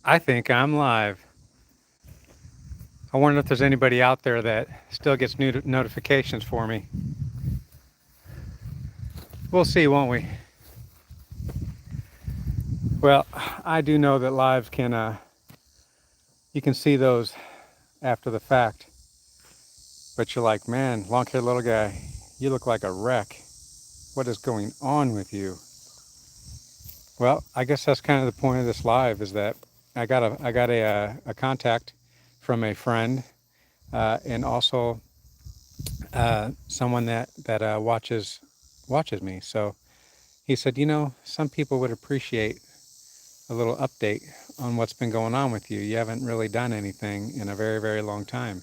I think I'm live. I wonder if there's anybody out there that still gets new notifications for me. We'll see, won't we? Well, I do know that lives can, you can see those after the fact, but you're like, man, long haired little guy, you look like a wreck. What is going on with you? Well, I guess that's kind of the point of this live is that I got a contact from a friend and also someone that watches me. So he said, you know, some people would appreciate a little update on what's been going on with you. You haven't really done anything in a very, very long time.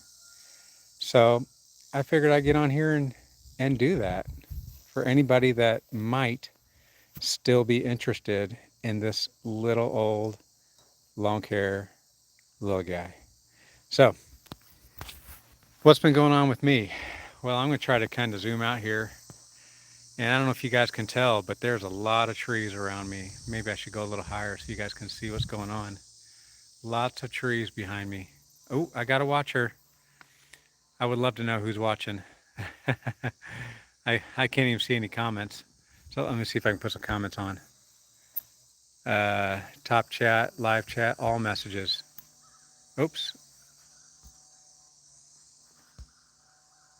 So I figured I'd get on here and do that for anybody that might still be interested in this little old lawn care little guy. So, what's been going on with me? Well, I'm going to try to kind of zoom out here. And I don't know if you guys can tell, but there's a lot of trees around me. Maybe I should go a little higher so you guys can see what's going on. Lots of trees behind me. Oh, I got a watcher. I would love to know who's watching. I can't even see any comments. So let me see if I can put some comments on. Top chat, live chat, all messages. Oops.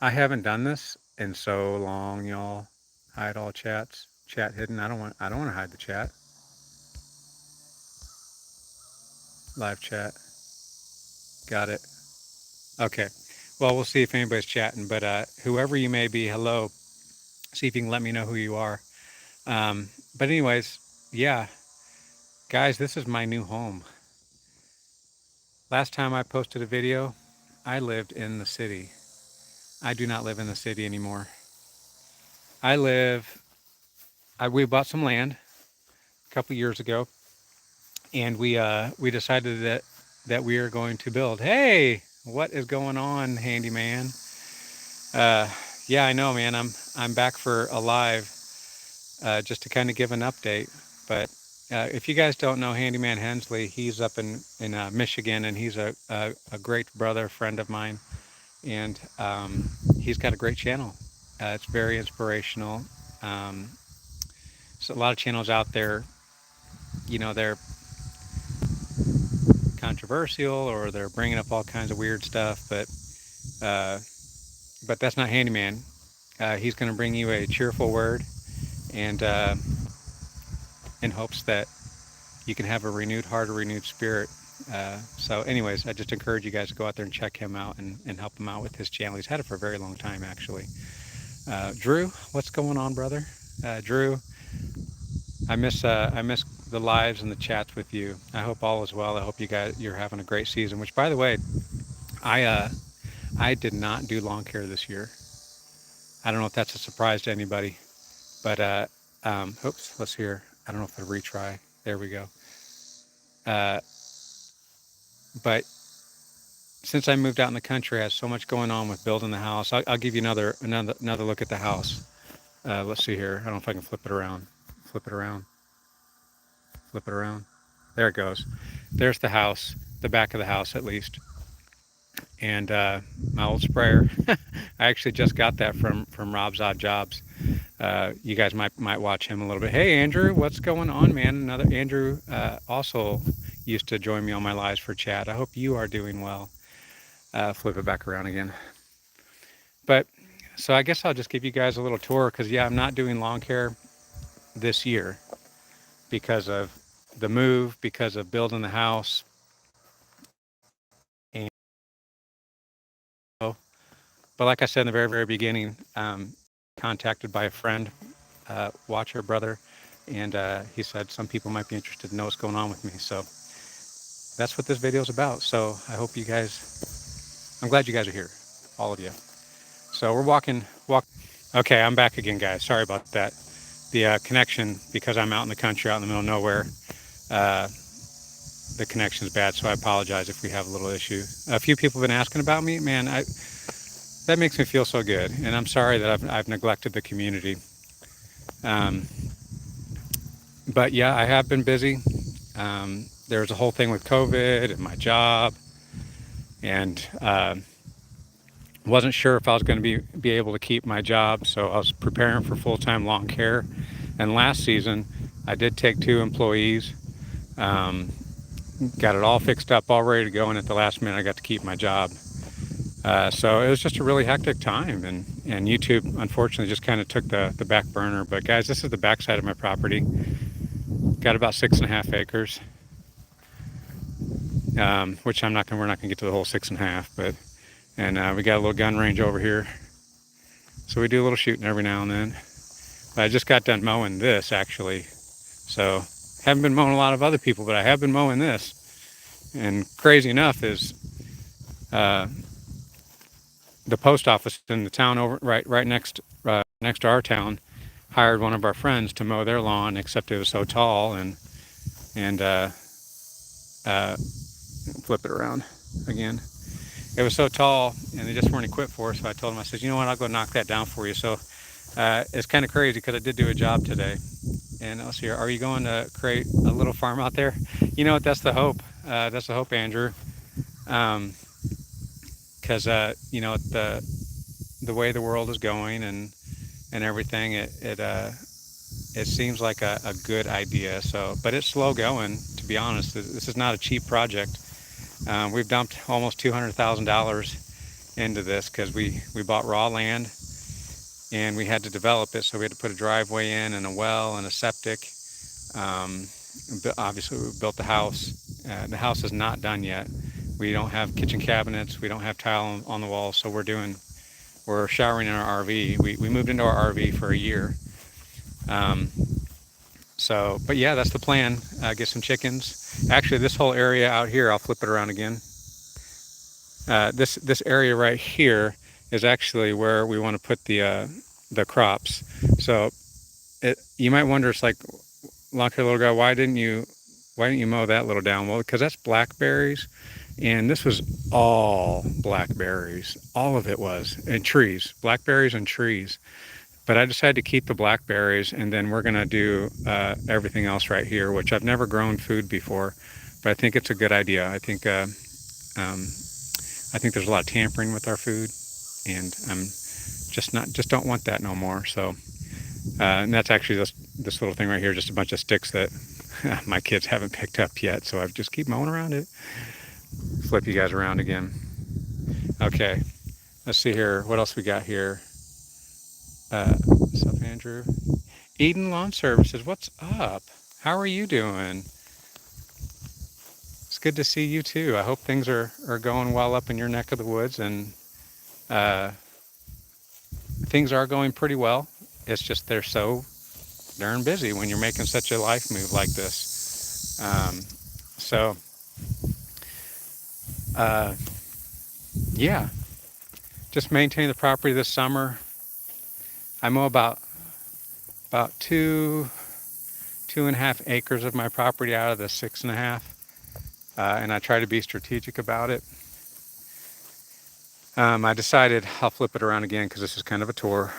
I haven't done this in so long, y'all. Hide all chats. Chat hidden. I don't want to hide the chat. Live chat. Got it. Okay. Well, we'll see if anybody's chatting, but whoever you may be, hello. See if you can let me know who you are. But anyways, yeah, guys, this is my new home. Last time I posted a video, I lived in the city. I do not live in the city anymore. I live. We bought some land a couple years ago, and we decided that we are going to build. Hey, what is going on, handyman? Uh, yeah, I know, man. I'm back for a live, just to kind of give an update. But if you guys don't know Handyman Hensley, he's up in Michigan, and he's a great brother, friend of mine, and he's got a great channel. It's very inspirational. Um, so a lot of channels out there, you know, they're controversial or they're bringing up all kinds of weird stuff, uh, but that's not Handyman. He's going to bring you a cheerful word, and in hopes that you can have a renewed heart, a renewed spirit. So, anyways, I just encourage you guys to go out there and check him out and help him out with his channel. He's had it for a very long time, actually. Drew, what's going on, brother? Drew, I miss the lives and the chats with you. I hope all is well. I hope you're having a great season. Which, by the way, I uh, I did not do lawn care this year. I don't know if that's a surprise to anybody, but oops, let's hear. I don't know if I retry. There we go. Uh, but since I moved out in the country, I have so much going on with building the house. I'll give you another look at the house. Let's see here. I don't know if I can flip it around. Flip it around. Flip it around. There it goes. There's the house, the back of the house at least, and my old sprayer. I actually just got that from Rob's Odd Jobs. You guys might watch him a little bit. Hey Andrew, what's going on, man? Another Andrew also used to join me on my lives for chat. I hope you are doing well. Flip it back around again. But so I guess I'll just give you guys a little tour because yeah, I'm not doing lawn care this year because of the move, because of building the house, and oh, but like I said in the very very beginning, contacted by a friend, watcher brother, and he said some people might be interested to know what's going on with me. So that's what this video is about. So I hope you guys, I'm glad you guys are here, all of you. So we're walk. Okay, I'm back again, guys. Sorry about that. The connection, because I'm out in the country, out in the middle of nowhere, uh, the connection's bad. So I apologize if we have a little issue. A few people have been asking about me. Man, that makes me feel so good. And I'm sorry that I've neglected the community. Um, but yeah, I have been busy. There was a whole thing with COVID and my job, and wasn't sure if I was going to be able to keep my job, so I was preparing for full-time lawn care. And last season, I did take 2 employees, um, got it all fixed up, all ready to go, and at the last minute, I got to keep my job. So it was just a really hectic time, and YouTube unfortunately just kind of took the back burner. But guys, this is the back side of my property. Got about 6.5 acres, which we're not gonna get to the whole 6.5, but and we got a little gun range over here, so we do a little shooting every now and then. But I just got done mowing this actually, so haven't been mowing a lot of other people, but I have been mowing this. And crazy enough is the post office in the town over right next to our town hired one of our friends to mow their lawn, except it was so tall, and flip it around again. It was so tall, and they just weren't equipped for it. So I told him, I said, you know what, I'll go knock that down for you. So it's kind of crazy because I did do a job today. And I'll see, are you going to create a little farm out there? You know what? That's the hope. That's the hope, Andrew. Because you know, the way the world is going and everything, it seems like a good idea. So, but it's slow going, to be honest. This is not a cheap project. We've dumped almost $200,000 into this because we bought raw land and we had to develop it. So we had to put a driveway in and a well and a septic. Obviously, we built the house. The house is not done yet. We don't have kitchen cabinets. We don't have tile on the walls. So we're showering in our RV. We moved into our RV for a year. But yeah, that's the plan. Get some chickens. Actually, this whole area out here, I'll flip it around again. This area right here is actually where we want to put the crops. So you might wonder, it's like, Lawn Care Little Guy, why didn't you mow that little down? Well, because that's blackberries, and this was all blackberries. All of it was, and trees, blackberries and trees. But I decided to keep the blackberries, and then we're gonna do everything else right here, which I've never grown food before, but I think it's a good idea. I think there's a lot of tampering with our food, and I'm just don't want that no more. So, and that's actually this little thing right here, just a bunch of sticks that my kids haven't picked up yet. So I just keep mowing around it. Flip you guys around again. Okay, let's see here. What else we got here? What's up, Andrew? Eden Lawn Services, what's up? How are you doing? It's good to see you too. I hope things are going well up in your neck of the woods, and things are going pretty well. It's just they're so darn busy when you're making such a life move like this. Yeah, just maintain the property this summer. I mow about 2.5 acres of my property out of the 6.5, and I try to be strategic about it. I decided I'll flip it around again because this is kind of a tour.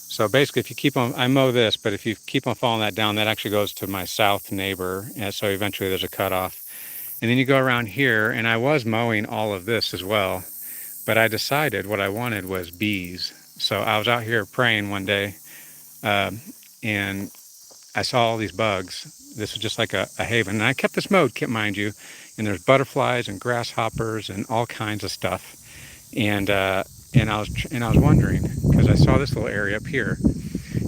So basically, if you keep on, I mow this, but if you keep on following that down, that actually goes to my south neighbor, and so eventually there's a cutoff. And then you go around here, and I was mowing all of this as well, but I decided what I wanted was bees. So I was out here praying one day, and I saw all these bugs. This was just like a haven. And I kept this mowed, mind you, and there's butterflies and grasshoppers and all kinds of stuff. And I was wondering, because I saw this little area up here,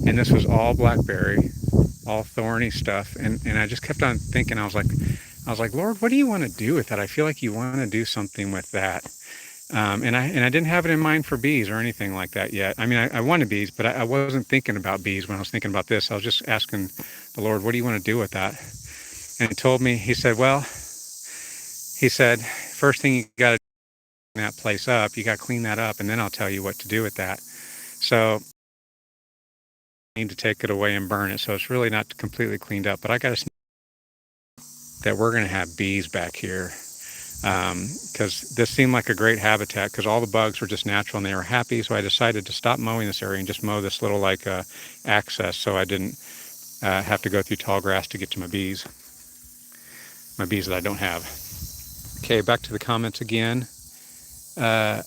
and this was all blackberry, all thorny stuff. And I just kept on thinking, I was like, Lord, what do you want to do with that? I feel like you want to do something with that. And I didn't have it in mind for bees or anything like that yet. I mean, I wanted bees, but I wasn't thinking about bees when I was thinking about this. I was just asking the Lord, what do you want to do with that? And he told me, he said, first thing you got to clean that place up. You got to clean that up, and then I'll tell you what to do with that. So I need to take it away and burn it. So it's really not completely cleaned up, but I got to that we're going to have bees back here. Because this seemed like a great habitat because all the bugs were just natural and they were happy. So I decided to stop mowing this area and just mow this little access so I didn't have to go through tall grass to get to my bees. my bees that I don't have. Okay, back to the comments again. Uh,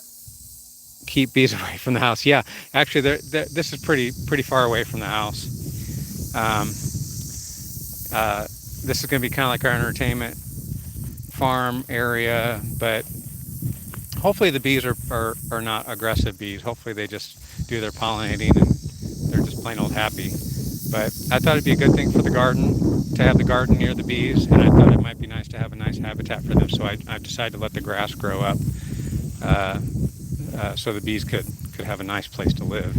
keep bees away from the house. Yeah, actually, this is pretty far away from the house. This is going to be kind of like our entertainment farm area, but hopefully the bees are not aggressive bees. Hopefully they just do their pollinating and they're just plain old happy. But I thought it'd be a good thing for the garden to have the garden near the bees, and I thought it might be nice to have a nice habitat for them. So I've decided to let the grass grow up uh, so the bees could have a nice place to live.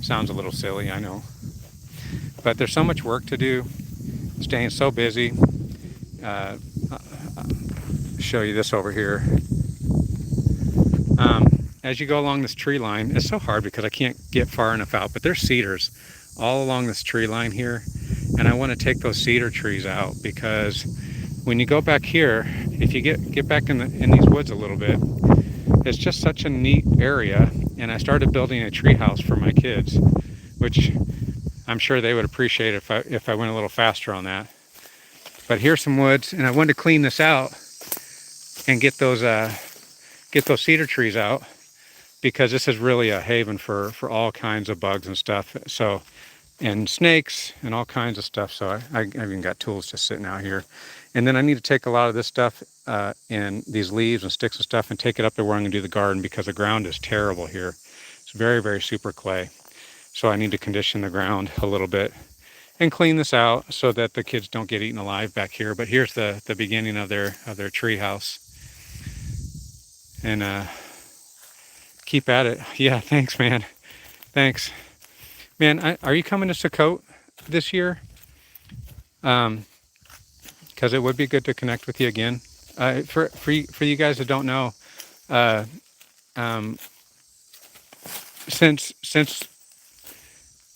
Sounds a little silly, I know, but there's so much work to do, staying so busy. Uh, show you this over here. As you go along this tree line, it's so hard because I can't get far enough out, but there's cedars all along this tree line here, and I want to take those cedar trees out because when you go back here, if you get back in these woods a little bit, it's just such a neat area. And I started building a tree house for my kids, which I'm sure they would appreciate if I went a little faster on that. But here's some woods, and I wanted to clean this out and get those cedar trees out because this is really a haven for all kinds of bugs and stuff. So, and snakes and all kinds of stuff. So I've even got tools just sitting out here. And then I need to take a lot of this stuff and these leaves and sticks and stuff and take it up to where I'm going to do the garden because the ground is terrible here. It's very, very super clay. So I need to condition the ground a little bit and clean this out so that the kids don't get eaten alive back here. But here's the beginning of their tree house. And keep at it. Yeah, thanks, man. Thanks. Man, are you coming to Sukkot this year? Because it would be good to connect with you again. For you guys that don't know, since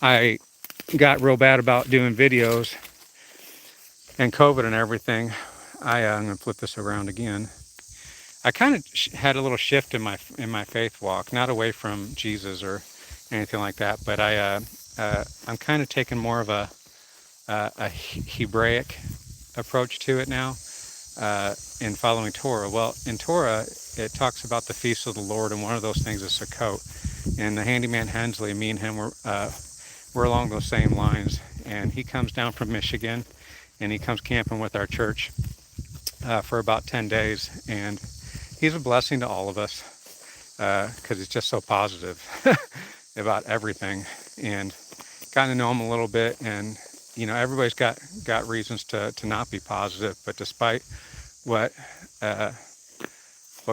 I got real bad about doing videos and COVID and everything, I'm gonna flip this around again. I kind of had a little shift in my faith walk, not away from Jesus or anything like that, but I'm kind of taking more of a Hebraic approach to it now in following Torah. Well, in Torah, it talks about the feasts of the Lord, and one of those things is Sukkot. And the handyman Hensley, me and him, we're along those same lines. And he comes down from Michigan, and he comes camping with our church for about 10 days. And he's a blessing to all of us because he's just so positive about everything. And gotten to know him a little bit, and you know, everybody's got reasons to not be positive, but despite what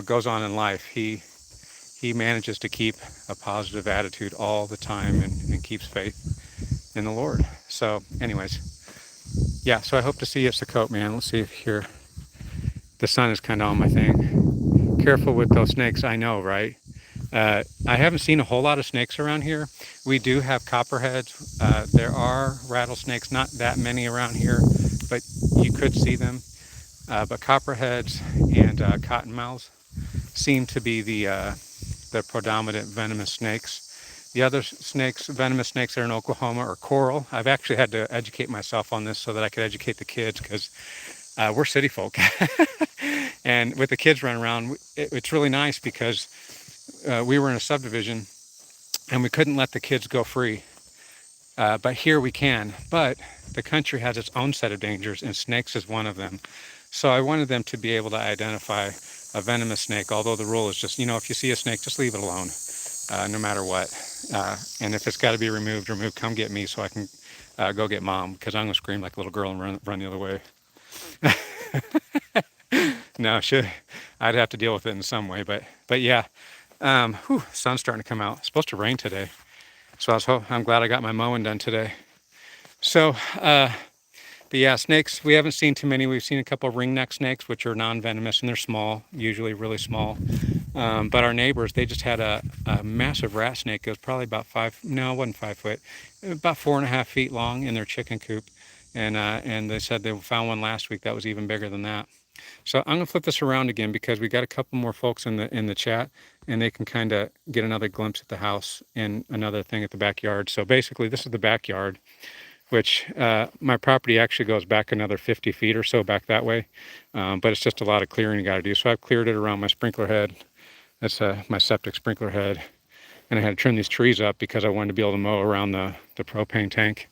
goes on in life, he manages to keep a positive attitude all the time and keeps faith in the Lord. So anyways, yeah, so I hope to see you at Sukkot, man. Let's see if here the sun is kind of on my thing. Careful with those snakes, I know, right? I haven't seen a whole lot of snakes around here. We do have copperheads. There are rattlesnakes, not that many around here, but you could see them. But copperheads and cottonmouths seem to be the predominant venomous snakes. The other snakes, venomous snakes that are in Oklahoma, are coral. I've actually had to educate myself on this so that I could educate the kids because we're city folk. And with the kids running around, it's really nice because we were in a subdivision and we couldn't let the kids go free. But here we can. But the country has its own set of dangers, and snakes is one of them. So I wanted them to be able to identify a venomous snake, although the rule is just, you know, if you see a snake, just leave it alone, no matter what. And if it's got to be removed, come get me so I can go get mom, because I'm going to scream like a little girl and run the other way. No, I'd have to deal with it in some way, but yeah. Sun's starting to come out. It's supposed to rain today, so I'm glad I got my mowing done today. So, but yeah, snakes, we haven't seen too many. We've seen a couple of ringneck snakes, which are non-venomous, and they're small, usually really small. But our neighbors, they just had a massive rat snake. It was probably about it wasn't 5 foot, about 4.5 feet long in their chicken coop. And they said they found one last week that was even bigger than that. So I'm gonna flip this around again because we got a couple more folks in the chat, and they can kind of get another glimpse at the house and another thing at the backyard. So basically, this is the backyard which my property actually goes back another 50 feet or so back that way. But it's just a lot of clearing you got to do. So I've cleared it around my sprinkler head. That's my septic sprinkler head. And I had to trim these trees up because I wanted to be able to mow around the propane tank.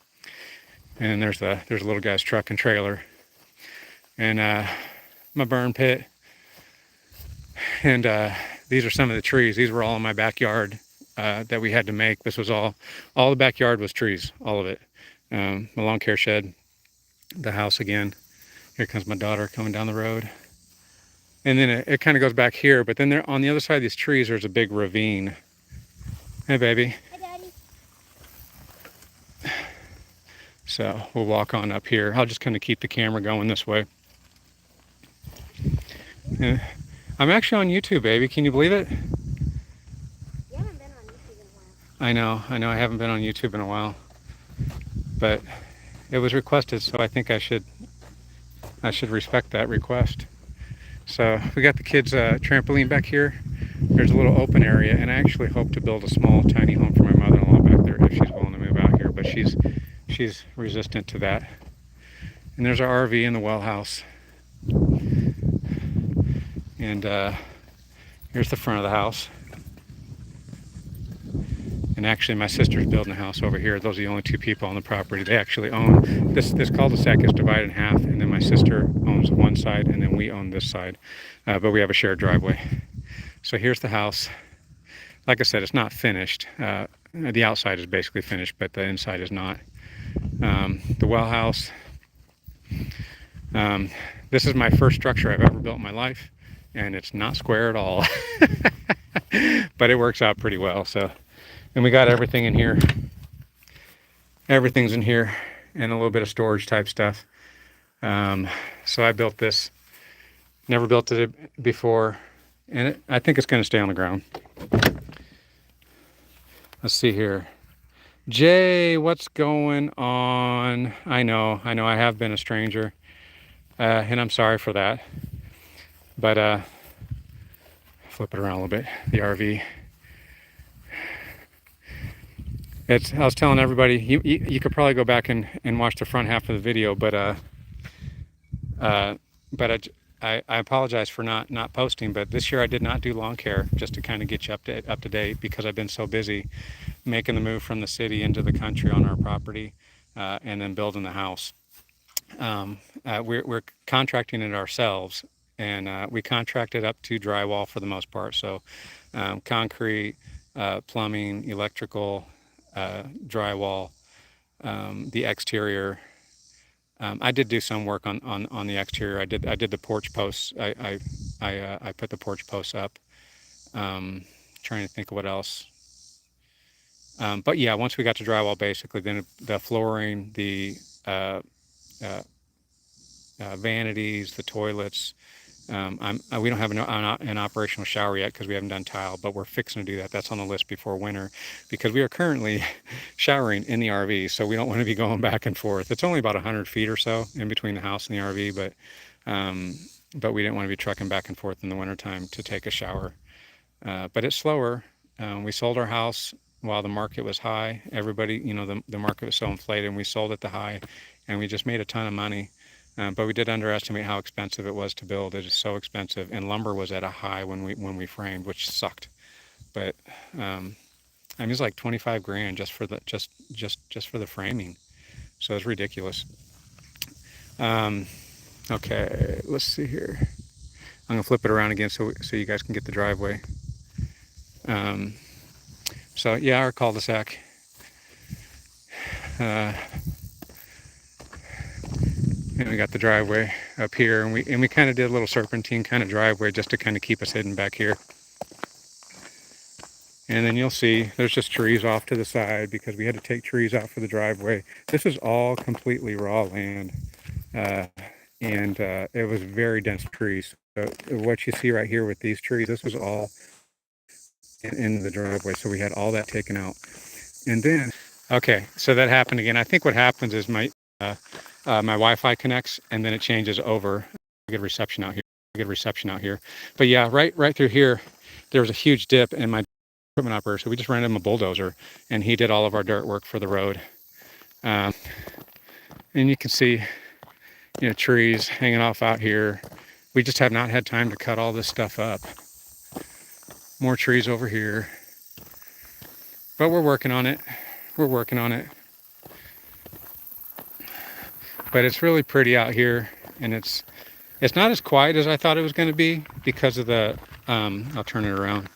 And there's a little guy's truck and trailer. And my burn pit. And these are some of the trees. These were all in my backyard that we had to make. This was all the backyard was trees, all of it. My lawn care shed, the house again. Here comes my daughter coming down the road. And then it kind of goes back here, but then there on the other side of these trees, there's a big ravine. Hey, baby. Hi, Daddy. So we'll walk on up here. I'll just kind of keep the camera going this way. I'm actually on YouTube, baby. Can you believe it? You haven't been on YouTube in a while. I know. I haven't been on YouTube in a while. But it was requested, so I think I should respect that request. So we got the kids' trampoline back here. There's a little open area, and I actually hope to build a small, tiny home for my mother-in-law back there if she's willing to move out here. But she's resistant to that. And there's our RV in the well house. And here's the front of the house. And actually, my sister's building a house over here. Those are the only two people on the property. They actually own this cul-de-sac is divided in half, and then my sister owns one side, and then we own this side. But we have a shared driveway. So here's the house. Like I said, it's not finished. The outside is basically finished, but the inside is not. The well house. This is my first structure I've ever built in my life, and it's not square at all. But it works out pretty well. So. And we got everything in here. Everything's in here, and a little bit of storage type stuff. So I built this. Never built it before, and I think it's going to stay on the ground. Let's see here. Jay, what's going on? I know. I have been a stranger, and I'm sorry for that. But flip it around a little bit. The RV. I was telling everybody, you could probably go back and watch the front half of the video, but I apologize for not posting. But this year I did not do lawn care, just to kind of get you up to date, because I've been so busy making the move from the city into the country on our property, and then building the house. We're contracting it ourselves, and we contracted up to drywall for the most part. So concrete, plumbing, electrical, drywall, the exterior. I did do some work on the exterior. I did the porch posts. I put the porch posts up. Trying to think of what else. But yeah, once we got to drywall, basically, then the flooring, the vanities, the toilets. We don't have an operational shower yet because we haven't done tile, but we're fixing to do that. That's on the list before winter, because we are currently showering in the RV, so we don't want to be going back and forth. It's only about 100 feet or so in between the house and the RV, but we didn't want to be trucking back and forth in the wintertime to take a shower. But it's slower. We sold our house while the market was high. Everybody, the market was so inflated, and we sold at the high, and we just made a ton of money. But we did underestimate how expensive it was to build. It is so expensive, and lumber was at a high when we framed, which sucked. But I mean, it's like 25 grand just for the framing, so it's ridiculous. Okay, let's see here. I'm gonna flip it around again so you guys can get the driveway. So yeah, our cul-de-sac. And we got the driveway up here, and we kind of did a little serpentine kind of driveway just to kind of keep us hidden back here. And then you'll see there's just trees off to the side because we had to take trees out for the driveway. This is all completely raw land, and it was very dense trees. So what you see right here with these trees, this was all in the driveway. So we had all that taken out. And then, okay, so that happened again. I think what happens is my Wi-Fi connects, and then it changes over. I get reception out here. But yeah, right through here, there was a huge dip, and my equipment operator, so we just rented him a bulldozer, and he did all of our dirt work for the road. And you can see, trees hanging off out here. We just have not had time to cut all this stuff up. More trees over here. But we're working on it. We're working on it. But it's really pretty out here, and it's not as quiet as I thought it was going to be because of the, I'll turn it around.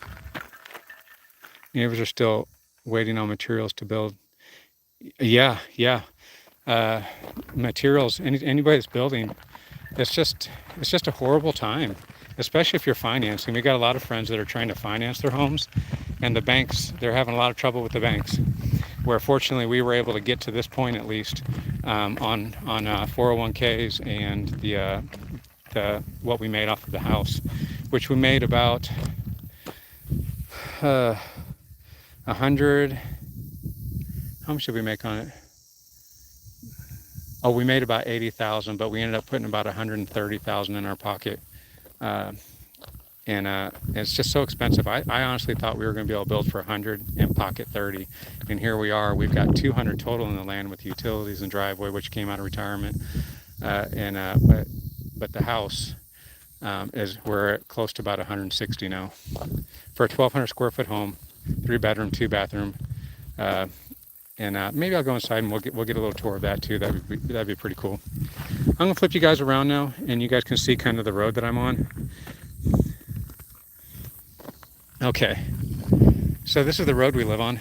Neighbors are still waiting on materials to build. Yeah, yeah. Materials, anybody that's building, it's just a horrible time, especially if you're financing. We got a lot of friends that are trying to finance their homes, and the banks, they're having a lot of trouble with the banks. Where fortunately we were able to get to this point at least on 401ks and the what we made off of the house, which we made about 100. How much did we make on it? Oh, we made about 80,000, but we ended up putting about 130,000 in our pocket. And it's just so expensive. I honestly thought we were going to be able to build for 100 and pocket 30, and here we are. We've got 200 total in the land with utilities and driveway, which came out of retirement. But the house is we're at close to about 160 now for a 1,200 square foot home, 3-bedroom, 2-bathroom. And maybe I'll go inside and we'll get a little tour of that too. That'd be pretty cool. I'm gonna flip you guys around now, and you guys can see kind of the road that I'm on. Okay, so this is the road we live on.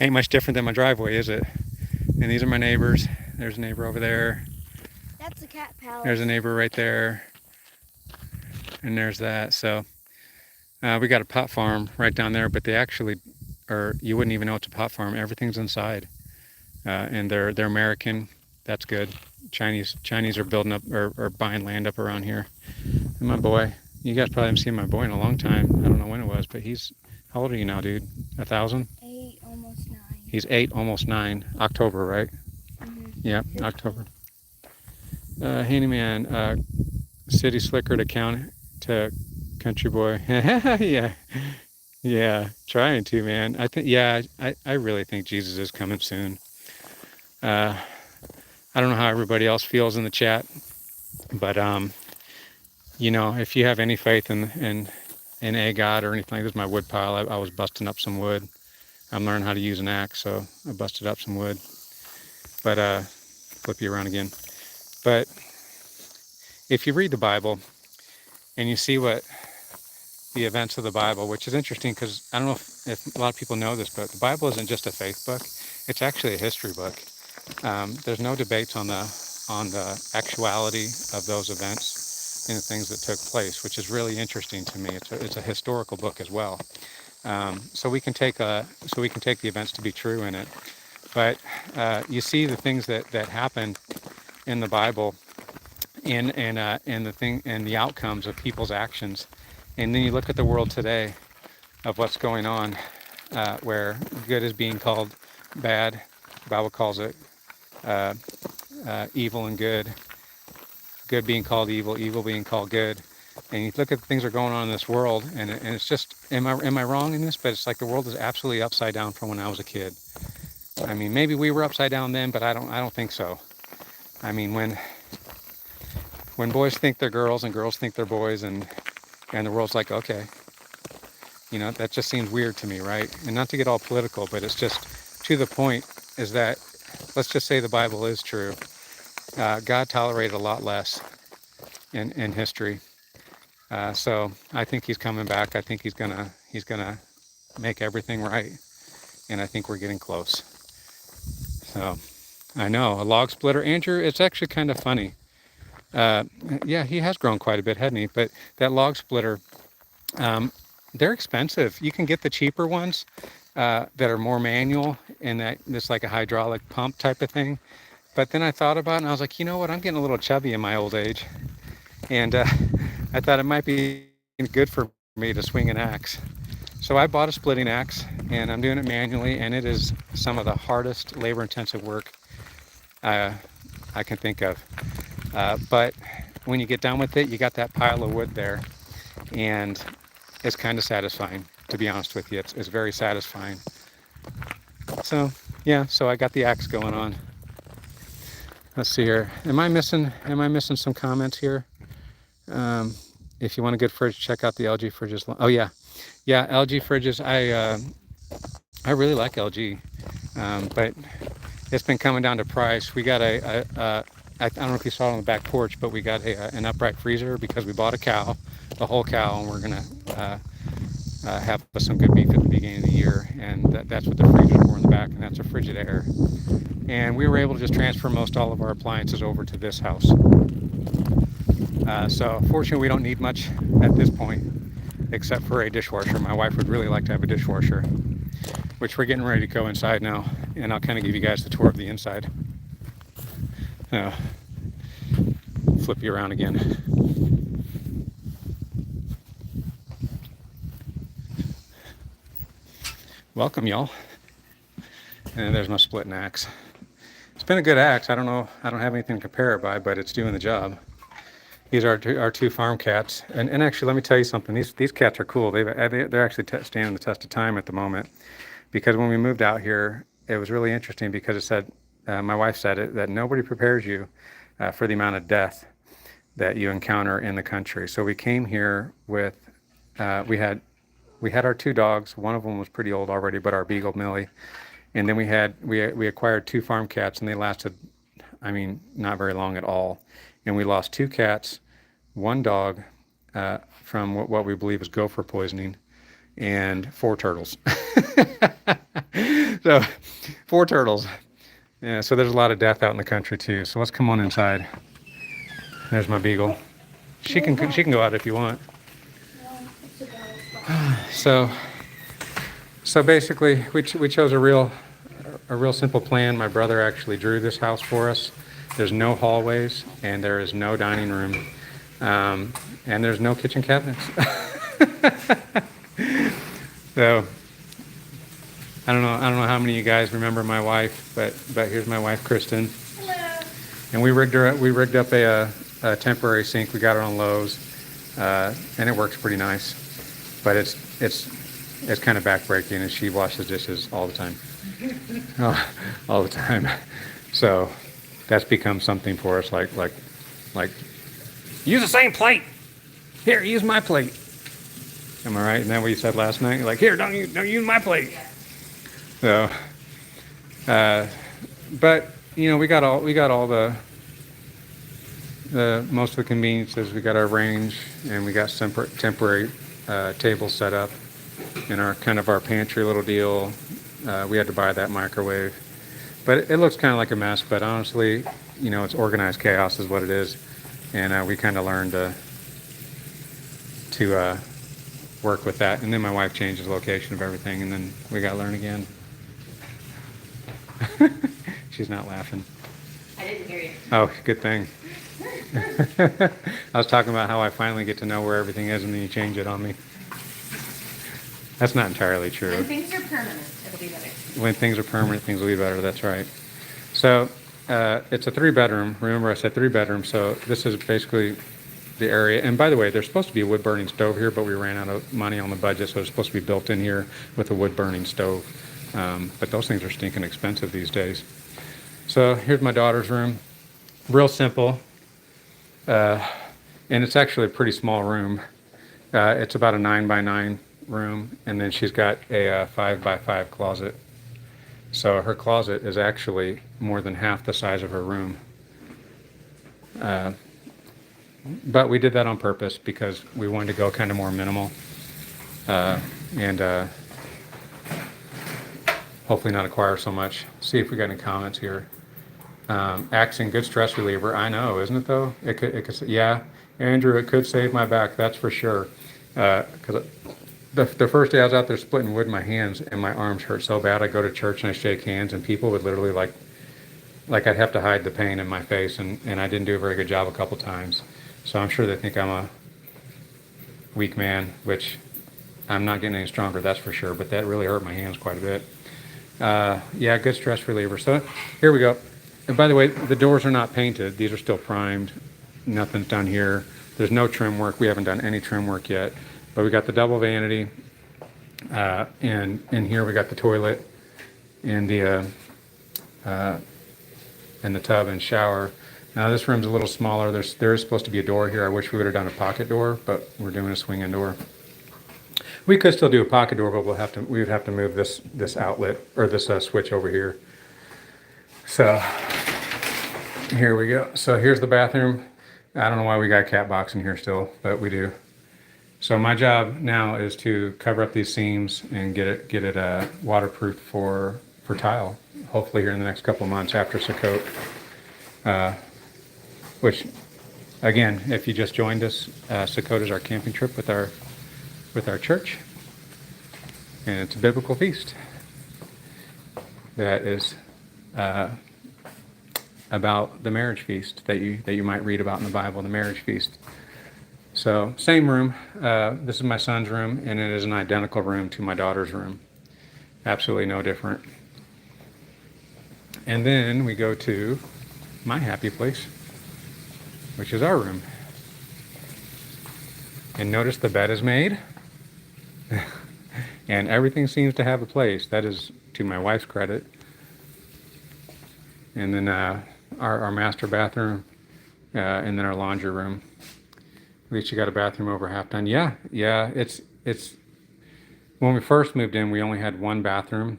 Ain't much different than my driveway, is it? And these are my neighbors. There's a neighbor over there. That's a cat palace. There's a neighbor right there. And there's that. So we got a pot farm right down there, but they actually, or you wouldn't even know it's a pot farm. Everything's inside. And they're American. That's good. Chinese are building up or buying land up around here. And my boy, you guys probably haven't seen my boy in a long time. I don't know when it was, but how old are you now, dude? 1,000? 8, almost 9. He's 8, almost 9. October, right? Mm-hmm. Yeah, October. Handyman, city slicker to country boy. Yeah, trying to, man. I really think Jesus is coming soon. I don't know how everybody else feels in the chat, but if you have any faith in a God or anything, this is my wood pile. I was busting up some wood. I'm learning how to use an axe, so I busted up some wood. But flip you around again. But if you read the Bible and you see what the events of the Bible, which is interesting because I don't know if a lot of people know this, but the Bible isn't just a faith book; it's actually a history book. There's no debates on the actuality of those events and the things that took place, which is really interesting to me. It's a historical book as well. So we can take the events to be true in it, but you see the things that happened in the Bible, and the outcomes of people's actions, and then you look at the world today of what's going on, where good is being called bad. The Bible calls it evil and good being called evil, evil being called good. And you look at the things that are going on in this world, and it's just, am I wrong in this? But it's like the world is absolutely upside down from when I was a kid. I mean, maybe we were upside down then, but I don't think so. I mean, when boys think they're girls and girls think they're boys, and the world's like, okay, that just seems weird to me, right? And not to get all political, but it's just to the point is that, let's just say the Bible is true. God tolerated a lot less in history. So I think he's coming back. I think he's gonna make everything right, and I think we're getting close. So I know a log splitter, Andrew. It's actually kind of funny. Yeah, he has grown quite a bit, hasn't he? But that log splitter, they're expensive. You can get the cheaper ones that are more manual, and that it's like a hydraulic pump type of thing. But then I thought about it, and I was like, you know what? I'm getting a little chubby in my old age, and I thought it might be good for me to swing an axe. So I bought a splitting axe, and I'm doing it manually, and it is some of the hardest labor-intensive work I can think of. But when you get done with it, you got that pile of wood there, and it's kind of satisfying, to be honest with you. It's very satisfying. So Yeah, so I got the axe going on. Let's see here. Am I missing some comments here? Um, if you want a good fridge, check out the LG fridges. Oh yeah, yeah, LG fridges. I really like LG, but it's been coming down to price. We got I don't know if you saw it on the back porch, but we got an upright freezer because we bought a cow, a whole cow, and we're gonna have some good beef at the beginning of the year, and that's what the freezer's for in the back, and that's a Frigidaire. And we were able to just transfer most all of our appliances over to this house. So fortunately, we don't need much at this point, except for a dishwasher. My wife would really like to have a dishwasher, which we're getting ready to go inside now, and I'll kind of give you guys the tour of the inside. Uh, Flip you around again. Welcome, y'all. And there's my splitting axe. It's been a good axe. I don't know. I don't have anything to compare it by, but it's doing the job. These are our two farm cats. And actually, let me tell you something. These cats are cool. They're actually standing the test of time at the moment. Because when we moved out here, it was really interesting because it said, my wife said it, that nobody prepares you for the amount of death that you encounter in the country. So we came here with, we had our two dogs. One of them was pretty old already, but our beagle Millie. And then we acquired two farm cats, and they lasted, I mean, not very long at all. And we lost two cats, one dog from what we believe is gopher poisoning, and four turtles. So, four turtles. Yeah, so there's a lot of death out in the country too. So let's come on inside. There's my beagle. She can go out if you want. So basically, we chose a real simple plan. My brother actually drew this house for us. There's no hallways, and there is no dining room, and there's no kitchen cabinets. So I don't know how many of you guys remember my wife, but here's my wife, Kristen. Hello. And we rigged up a temporary sink. We got it on Lowe's, and it works pretty nice. But it's kind of backbreaking, and she washes dishes all the time. All the time. So that's become something for us, like use the same plate. Here, use my plate. Am I right? Isn't that what you said last night? You're like, here, don't use my plate. So, but we got all the most of the conveniences. We got our range, and we got some temporary tables set up in our pantry little deal. We had to buy that microwave, but it looks kind of like a mess. But honestly, it's organized chaos is what it is, and we kind of learned to work with that. And then my wife changed the location of everything, and then we got to learn again. She's not laughing. I didn't hear you. Oh, good thing. I was talking about how I finally get to know where everything is, and then you change it on me. That's not entirely true. When things are permanent, it'll be better. When things are permanent, things will be better. That's right. So it's a 3-bedroom. Remember, I said 3-bedroom. So this is basically the area. And by the way, there's supposed to be a wood-burning stove here, but we ran out of money on the budget, so it's supposed to be built in here with a wood-burning stove. But those things are stinking expensive these days. So here's my daughter's room. Real simple. And it's actually a pretty small room. It's about a 9x9 room, and then she's got a 5x5 closet. So her closet is actually more than half the size of her room. But we did that on purpose because we wanted to go kind of more minimal, and hopefully not acquire so much. See if we got any comments here. Axing, good stress reliever. I know, isn't it though? It could, yeah, Andrew, it could save my back, that's for sure. Because the first day I was out there splitting wood, my hands and my arms hurt so bad. I go to church and I shake hands, and people would literally like I'd have to hide the pain in my face, and I didn't do a very good job a couple times. So I'm sure they think I'm a weak man, which I'm not getting any stronger, that's for sure. But that really hurt my hands quite a bit. Yeah, good stress reliever. So here we go. And by the way, the doors are not painted. These are still primed. Nothing's done here. There's no trim work. We haven't done any trim work yet. But we got the double vanity. And in here we got the toilet and the and the tub and shower. Now this room's a little smaller. There is supposed to be a door here. I wish we would have done a pocket door, but we're doing a swing-in door. We could still do a pocket door, but we would have to move this outlet or this switch over here. So here we go. So here's the bathroom. I don't know why we got a cat box in here still, but we do. So my job now is to cover up these seams and get it waterproof for tile. Hopefully here in the next couple of months after Sukkot. Which, again, if you just joined us, Sukkot is our camping trip with our church, and it's a biblical feast that is about the marriage feast that you might read about in the Bible, the marriage feast. So same room. This is my son's room, and it is an identical room to my daughter's room. Absolutely no different. And then we go to my happy place, which is our room. And notice the bed is made. And everything seems to have a place. That is to my wife's credit. And then our master bathroom, and then our laundry room. At least you got a bathroom over half done. Yeah. It's when we first moved in, we only had one bathroom,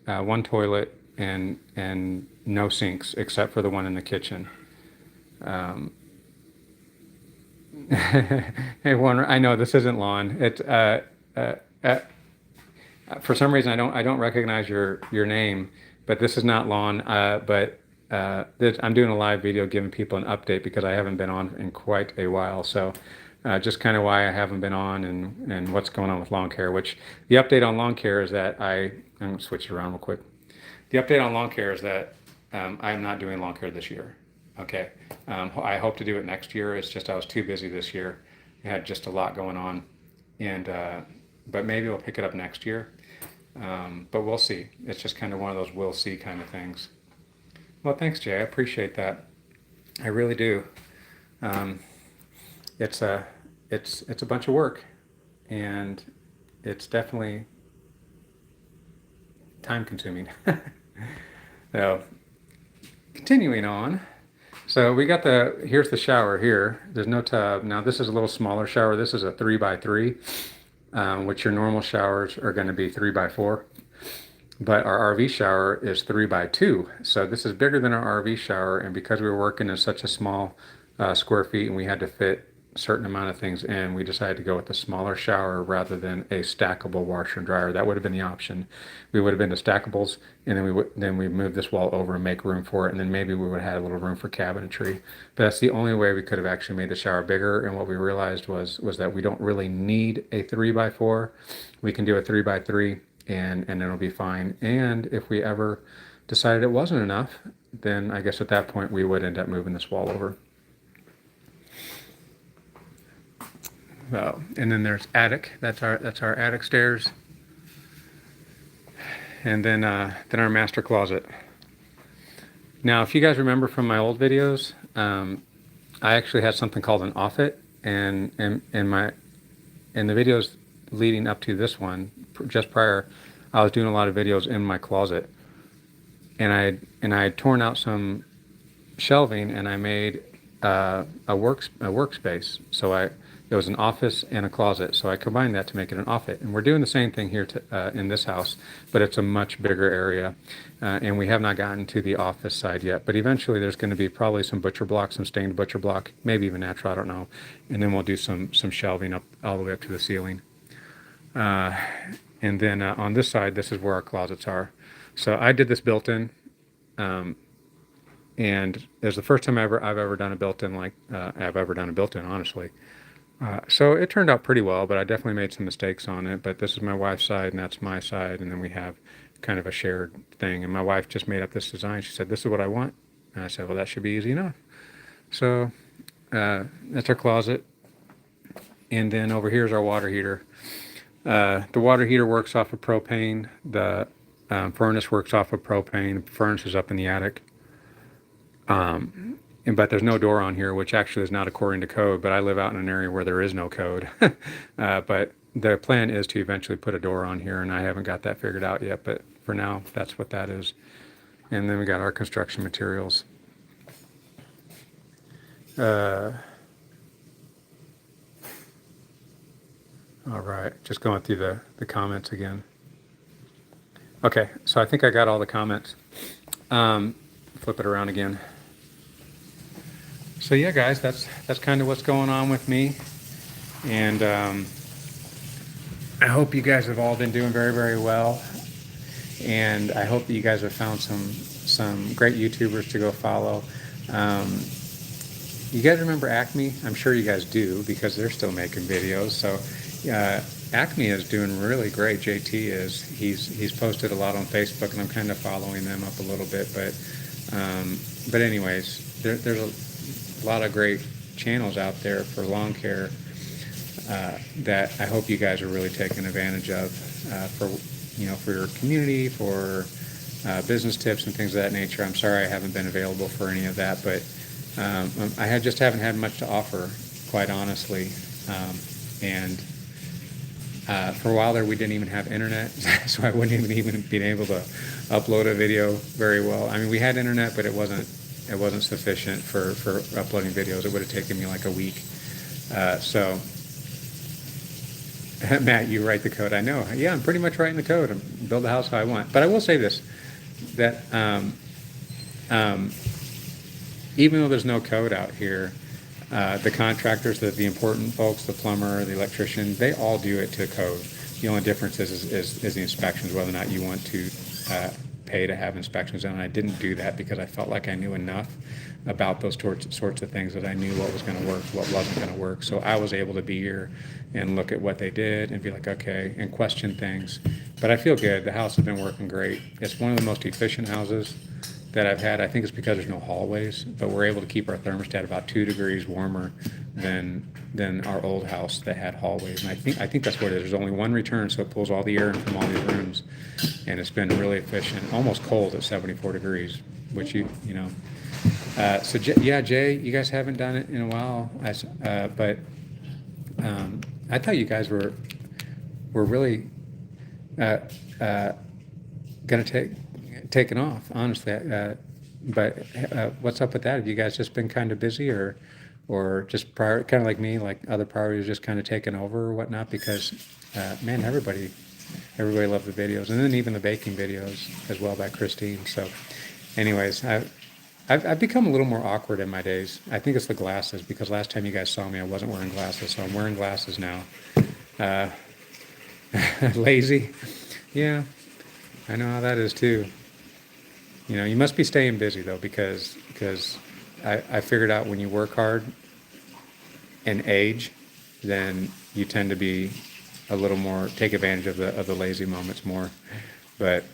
one toilet, and no sinks except for the one in the kitchen. Hey Warner, I know this isn't lawn. It for some reason I don't recognize your name, but this is not lawn. But I'm doing a live video giving people an update because I haven't been on in quite a while. So just kind of why I haven't been on and what's going on with lawn care. Which the update on lawn care is that I'm gonna switch it around real quick. The update on lawn care is that I'm not doing lawn care this year. Okay, I hope to do it next year. It's just I was too busy this year. I had just a lot going on, and but maybe we'll pick it up next year. But we'll see. It's just kind of one of those we'll see kind of things. Well, thanks, Jay. I appreciate that. I really do. It's a bunch of work, and it's definitely time consuming. So continuing on. So we got here's the shower here. There's no tub. Now this is a little smaller shower. This is a 3x3, which your normal showers are going to be 3x4. But our RV shower is 3x2. So this is bigger than our RV shower. And because we were working in such a small square feet and we had to fit a certain amount of things in, we decided to go with a smaller shower rather than a stackable washer and dryer. That would have been the option. We would have been to stackables, and then we move this wall over and make room for it, and then maybe we would have had a little room for cabinetry. But that's the only way we could have actually made the shower bigger. And what we realized was that we don't really need a 3x4. We can do a 3x3, and it'll be fine. And if we ever decided it wasn't enough, then I guess at that point we would end up moving this wall over. So, and then there's attic. That's our attic stairs. And then our master closet. Now, if you guys remember from my old videos, I actually had something called an offit, and in the videos leading up to this one, just prior, I was doing a lot of videos in my closet, and I had torn out some shelving, and I made a workspace. So it was an office and a closet, so I combined that to make it an offit. And we're doing the same thing here in this house, but it's a much bigger area, and we have not gotten to the office side yet. But eventually there's going to be probably some butcher block, some stained butcher block, maybe even natural, I don't know. And then we'll do some shelving up all the way up to the ceiling. And then on this side, this is where our closets are. So I did this built-in, and it was the first time I've ever done a built-in honestly. So it turned out pretty well, but I definitely made some mistakes on it. But this is my wife's side, and that's my side, and then we have kind of a shared thing. And my wife just made up this design. She said, "This is what I want." And I said, "Well, that should be easy enough." So that's our closet. And then over here is our water heater. The water heater works off of propane. The furnace works off of propane. The furnace is up in the attic. But there's no door on here, which actually is not according to code, but I live out in an area where there is no code. But the plan is to eventually put a door on here, and I haven't got that figured out yet, but for now, that's what that is. And then we got our construction materials. Uh, all right, just going through the comments again. Okay, so I think I got all the comments. Flip it around again. So yeah, guys, that's kind of what's going on with me, and I hope you guys have all been doing very, very well, and I hope that you guys have found some great YouTubers to go follow. Um, you guys remember Acme? I'm sure you guys do because they're still making videos. So Acme is doing really great. JT is. He's posted a lot on Facebook, and I'm kind of following them up a little bit. But anyways, there's a lot of great channels out there for lawn care that I hope you guys are really taking advantage of for for your community, for business tips and things of that nature. I'm sorry I haven't been available for any of that, but I just haven't had much to offer, quite honestly. And for a while there, we didn't even have internet, so I wouldn't even been able to upload a video very well. I mean, we had internet, but it wasn't sufficient for uploading videos. It would have taken me like a week. So, Matt, you write the code. I know. Yeah, I'm pretty much writing the code. I'm build the house how I want. But I will say this, that even though there's no code out here, the contractors, the important folks, the plumber, the electrician, they all do it to code. The only difference is the inspections, whether or not you want to pay to have inspections done. And I didn't do that because I felt like I knew enough about those sorts of things that I knew what was going to work, what wasn't going to work. So I was able to be here and look at what they did and be like, okay, and question things. But I feel good. The house has been working great. It's one of the most efficient houses that I've had. I think it's because there's no hallways, but we're able to keep our thermostat about 2 degrees warmer than our old house that had hallways. And I think that's what it is. There's only one return, so it pulls all the air in from all these rooms, and it's been really efficient. Almost cold at 74 degrees, which you know. So yeah, Jay, you guys haven't done it in a while, but I thought you guys were really going to taken off, honestly. But what's up with that? Have you guys just been kind of busy, or just kind of like me, like other priorities just kind of taken over or whatnot? Because man, everybody loved the videos, and then even the baking videos as well by Christine. So, anyways, I've become a little more awkward in my days. I think it's the glasses, because last time you guys saw me, I wasn't wearing glasses, so I'm wearing glasses now. Lazy, yeah, I know how that is too. You must be staying busy though, because I figured out when you work hard and age, then you tend to be a little more, take advantage of the lazy moments more. But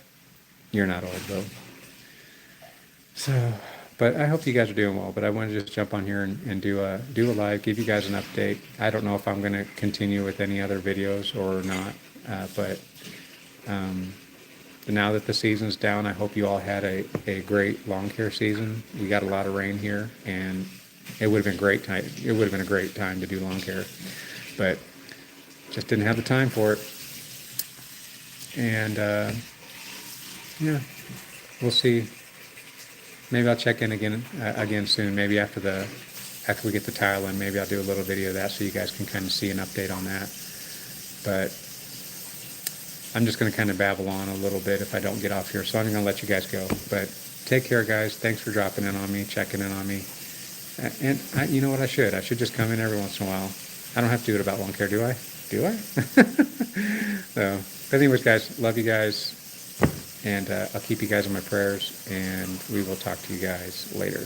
you're not old though. So, but I hope you guys are doing well. But I want to just jump on here and do a live, give you guys an update. I don't know if I'm going to continue with any other videos or not, but now that the season's down, I hope you all had a great lawn care season. We got a lot of rain here, and it would have been great time. It would have been a great time to do lawn care, but just didn't have the time for it. And yeah, we'll see. Maybe I'll check in again soon. Maybe after we get the tile in, maybe I'll do a little video of that so you guys can kind of see an update on that. But I'm just going to kind of babble on a little bit if I don't get off here, so I'm going to let you guys go. But take care, guys. Thanks for dropping in on me, checking in on me. And you know what I should just come in every once in a while. I don't have to do it about lawn care, do I? Do I? So, but anyways, guys, love you guys. And I'll keep you guys in my prayers, and we will talk to you guys later.